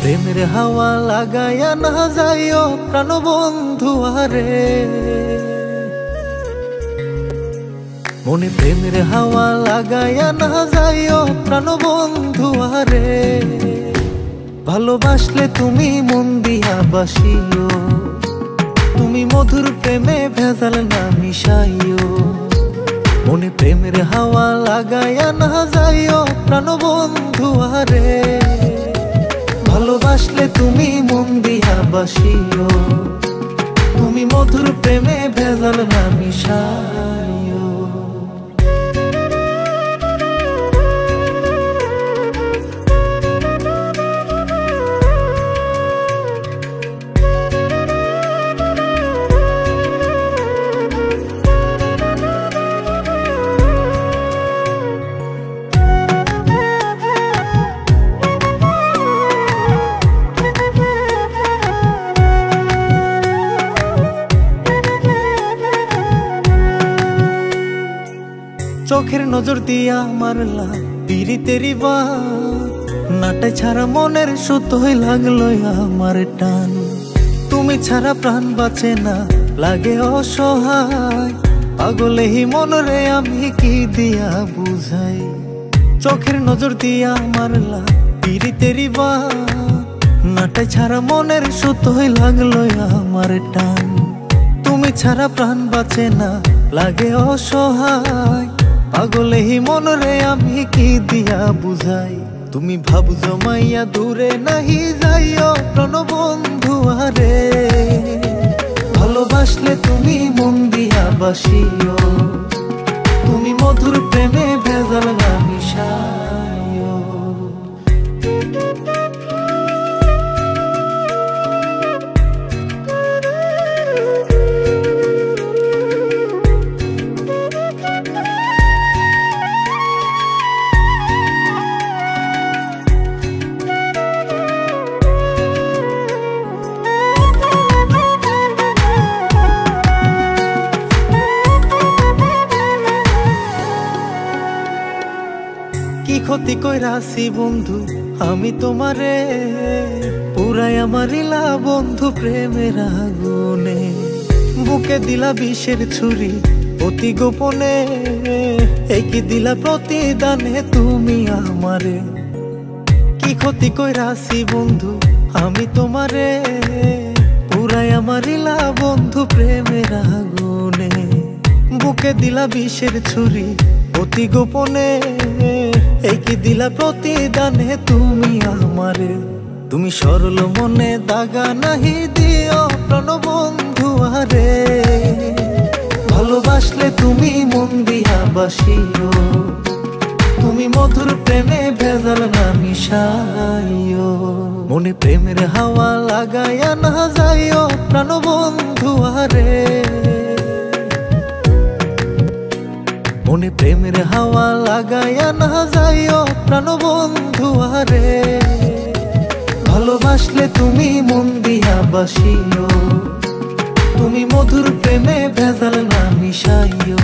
প্রেমের হাওয়া লাগায়া না যাইও প্রাণ বন্ধু আরে, মনে প্রেমের হাওয়া লাগায়া না যাইও প্রাণ বন্ধু আরে। ভালোবাসলে তুমি মন দিয়া বাসিও, তুমি মধুর প্রেমে ভেজাল না মিশাইও। মনে প্রেমের হাওয়া লাগায়া না যাইও প্রাণ বন্ধু আরে। ভালোবাসলে তুমি মন দিয়া বাসিও, তুমি মধুর প্রেমে ভেজাল না মিশাইও। চোখের নজর দিয়া মারলা পিরিতেরি বান, নাটে ছাড়া মনের সুতোই লাগলো আমার টান। তুমি ছাড়া প্রাণ বাঁচে না লাগে অসহায়, পাগলেই মনরে আমি কি দিয়া বুঝাই। চোখের নজর দিয়া মারলা পিরিতেরি বান, নাটে ছাড়া মনের সুতোই লাগলো আমার টান। তুমি ছাড়া প্রাণ বাঁচে না লাগে অসহায়, পাগলেই মনরে আমি কি দিয়া বুঝাই। তুমি ভাব জমাইয়া দূরে নাহি যাইও প্রাণ বন্ধু আরে। ভালোবাসলে তুমি মন দিয়া বাসিও, তুমি মধুর প্রেমে ভেজাল না মিশাইও। কি ক্ষতি কইরাছি বন্ধু আমি তোমারে, পুরাই আমারিলা বন্ধু প্রেমের আগুনে। বুকে দিলা বিষের ছুরি অতি গোপনে, একই দিলা প্রতিদানে তুমি আমারে। কি ক্ষতি কইরাছি বন্ধু আমি তোমারে, পুরাই আমারিলা বন্ধু প্রেমের আগুনে। বুকে দিলা বিষের ছুরি অতি গোপনে, একই দিলা প্রতিদানে তুমি আমারে। তুমি সরল মনে দাগা নাহি দিও প্রাণ বন্ধু আরে। ভালোবাসলে তুমি মন দিয়া বাসিও, তুমি মধুর প্রেমে ভেজাল না মিশাইও। মনে প্রেমের হাওয়া লাগায়া না যাইও প্রাণ বন্ধু আরে। মনে প্রেমের হাওয়া লাগায়া না যাইও প্রাণ বন্ধু আরে। ভালোবাসলে তুমি মন দিয়া বাসিও, তুমি মধুর প্রেমে ভেজাল না মিশাইও।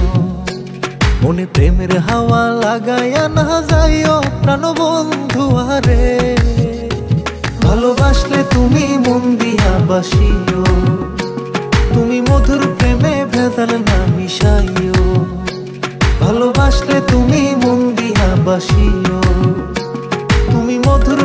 মনে প্রেমের হাওয়া লাগায়া না যাইও প্রাণ বন্ধু আরে। ভালোবাসলে তুমি মন দিয়া বাসিও, তুমি মধুর প্রেমে ভেজাল না মিশাইও। ভালোবাসলে তুমি মন দিয়া বাসিও, তুমি মধুর